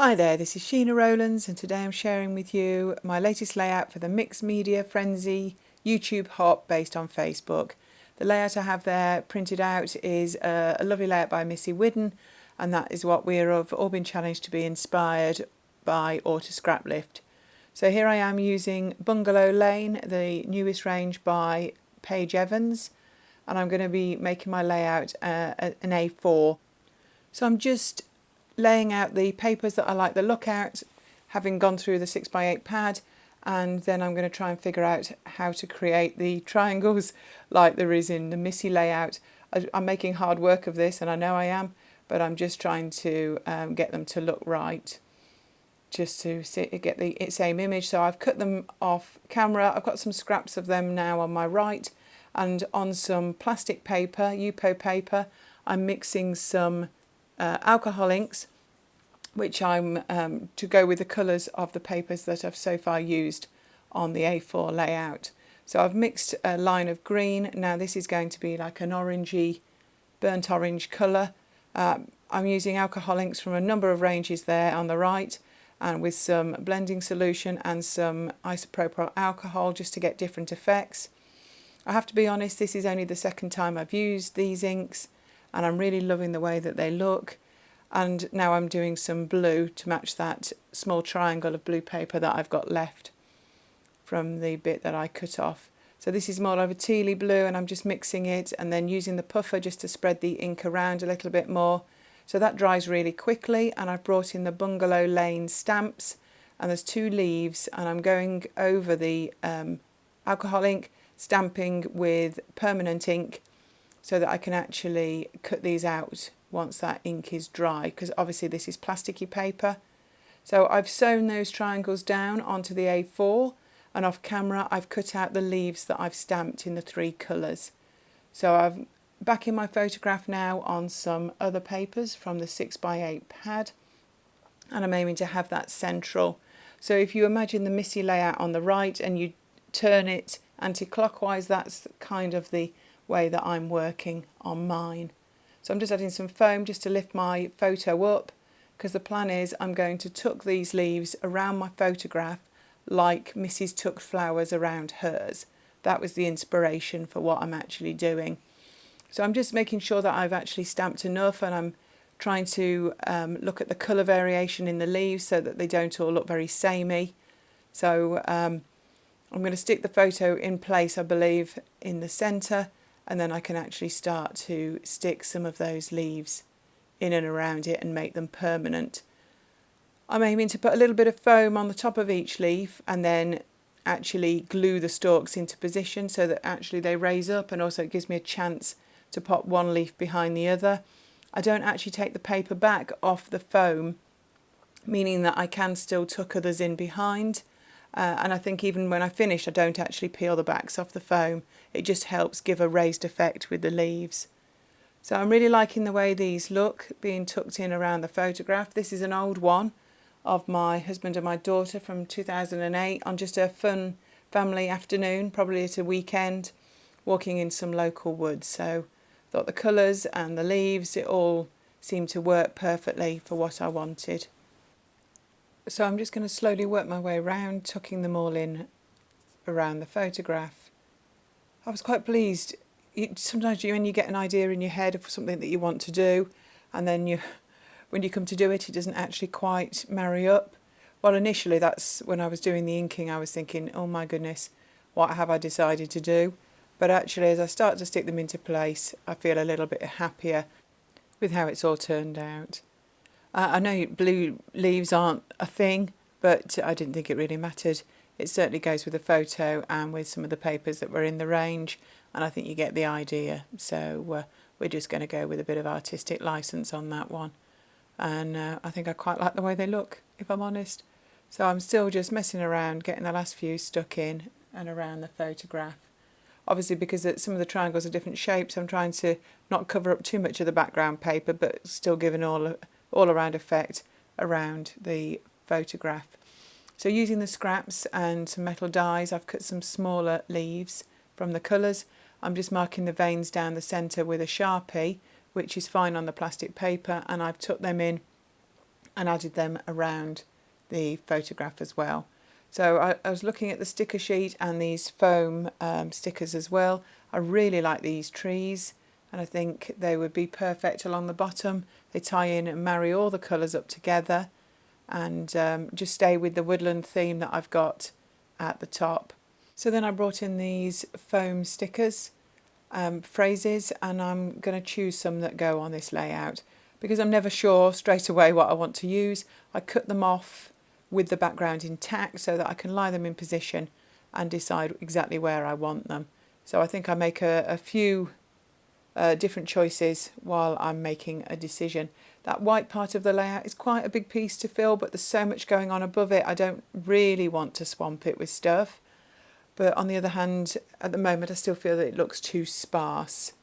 Hi there, this is Sheena Rowlands and today I'm sharing with you my latest layout for the Mixed Media Frenzy YouTube Hop based on Facebook. The layout I have there printed out is a lovely layout by Missy Widden, and that is what we've all been challenged to be inspired by or to scrap lift. So here I am using Bungalow Lane, the newest range by Paige Evans, and I'm going to be making my layout an A4. So I'm just laying out the papers that I like the look at, having gone through the 6x8 pad, and then I'm going to try and figure out how to create the triangles like there is in the Missy layout. I'm making hard work of this, and I know I am, but I'm just trying to get them to look right, just to get the same image. So I've cut them off camera. I've got some scraps of them now on my right, and on some plastic paper, UPO paper, I'm mixing some alcohol inks, which I'm to go with the colours of the papers that I've so far used on the A4 layout. So I've mixed a line of green. Now this is going to be like an orangey, burnt orange colour. I'm using alcohol inks from a number of ranges there on the right, and with some blending solution and some isopropyl alcohol just to get different effects. I have to be honest, this is only the second time I've used these inks, and I'm really loving the way that they look. And now I'm doing some blue to match that small triangle of blue paper that I've got left from the bit that I cut off. So this is more of a tealy blue, and I'm just mixing it and then using the puffer just to spread the ink around a little bit more. So that dries really quickly, and I've brought in the Bungalow Lane stamps, and there's 2 leaves, and I'm going over the alcohol ink, stamping with permanent ink so that I can actually cut these out once that ink is dry, because obviously this is plasticky paper. So I've sewn those triangles down onto the A4, and off camera I've cut out the leaves that I've stamped in the 3 colours. So I'm back in my photograph now on some other papers from the 6x8 pad, and I'm aiming to have that central. So if you imagine the Missy layout on the right and you turn it anti-clockwise, that's kind of the way that I'm working on mine. So I'm just adding some foam just to lift my photo up, because the plan is I'm going to tuck these leaves around my photograph like Mrs. tucked flowers around hers. That was the inspiration for what I'm actually doing. So I'm just making sure that I've actually stamped enough, and I'm trying to look at the colour variation in the leaves so that they don't all look very samey. So I'm going to stick the photo in place, I believe, in the centre, and then I can actually start to stick some of those leaves in and around it and make them permanent. I'm aiming to put a little bit of foam on the top of each leaf and then actually glue the stalks into position so that actually they raise up, and also it gives me a chance to pop one leaf behind the other. I don't actually take the paper back off the foam, meaning that I can still tuck others in behind. And I think even when I finish, I don't actually peel the backs off the foam. It just helps give a raised effect with the leaves. So I'm really liking the way these look, being tucked in around the photograph. This is an old one of my husband and my daughter from 2008 on just a fun family afternoon, probably at a weekend, walking in some local woods. So I thought the colours and the leaves, it all seemed to work perfectly for what I wanted. So I'm just going to slowly work my way around, tucking them all in around the photograph. I was quite pleased. Sometimes when you get an idea in your head of something that you want to do, and then when you come to do it, it doesn't actually quite marry up. Well, initially that's when I was doing the inking, I was thinking, oh my goodness, what have I decided to do? But actually, as I start to stick them into place, I feel a little bit happier with how it's all turned out. I know blue leaves aren't a thing, but I didn't think it really mattered. It certainly goes with the photo and with some of the papers that were in the range, and I think you get the idea. So we're just going to go with a bit of artistic license on that one. And I think I quite like the way they look, if I'm honest. So I'm still just messing around, getting the last few stuck in and around the photograph. Obviously, because some of the triangles are different shapes, I'm trying to not cover up too much of the background paper, but still give an all-around effect around the photograph. So using the scraps and some metal dies, I've cut some smaller leaves from the colours. I'm just marking the veins down the centre with a Sharpie, which is fine on the plastic paper, and I've tucked them in and added them around the photograph as well. So I was looking at the sticker sheet and these foam stickers as well. I really like these trees, and I think they would be perfect along the bottom. They tie in and marry all the colours up together, and just stay with the woodland theme that I've got at the top. So then I brought in these foam stickers, phrases, and I'm going to choose some that go on this layout because I'm never sure straight away what I want to use. I cut them off with the background intact so that I can lie them in position and decide exactly where I want them. So I think I make a few different choices while I'm making a decision. That white part of the layout is quite a big piece to fill, but there's so much going on above it, I don't really want to swamp it with stuff. But on the other hand, at the moment I still feel that it looks too sparse.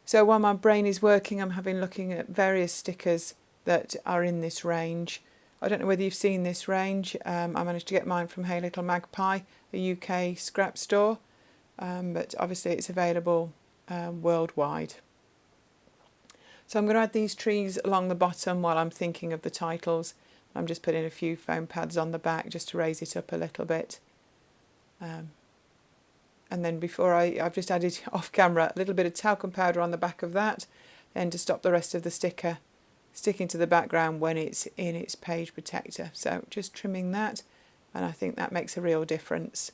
So while my brain is working, I'm looking at various stickers that are in this range. I don't know whether you've seen this range. I managed to get mine from Hey Little Magpie, a UK scrap store, but obviously it's available worldwide. So I'm going to add these trees along the bottom while I'm thinking of the titles. I'm just putting a few foam pads on the back just to raise it up a little bit. And then I've just added off camera a little bit of talcum powder on the back of that, then to stop the rest of the sticker sticking to the background when it's in its page protector. So just trimming that, and I think that makes a real difference.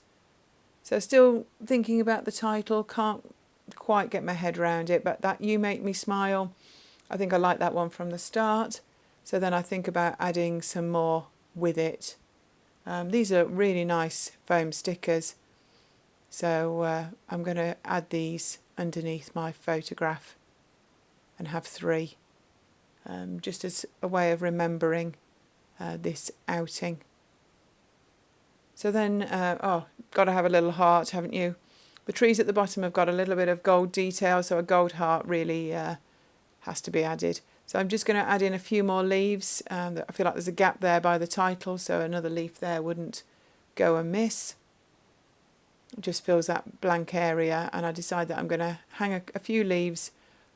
So still thinking about the title, can't quite get my head around it, but that "You Make Me Smile," I think I like that one from the start. So then I think about adding some more with it. These are really nice foam stickers, so I'm going to add these underneath my photograph and have 3, just as a way of remembering this outing. So then, got to have a little heart, haven't you? The trees at the bottom have got a little bit of gold detail, so a gold heart really has to be added. So I'm just going to add in a few more leaves. I feel like there's a gap there by the title, so another leaf there wouldn't go amiss. It just fills that blank area, and I decide that I'm going to hang a few leaves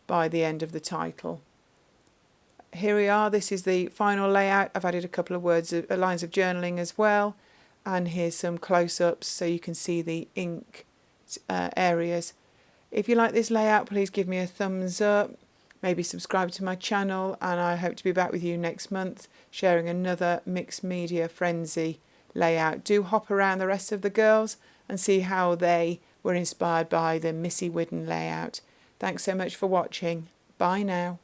by the end of the title. Here we are. This is the final layout. I've added a couple of lines of journaling as well, and here's some close-ups so you can see the ink areas. If you like this layout, please give me a thumbs up. Maybe subscribe to my channel, and I hope to be back with you next month sharing another mixed media frenzy layout. Do hop around the rest of the girls and see how they were inspired by the Missy Widden layout. Thanks so much for watching. Bye now.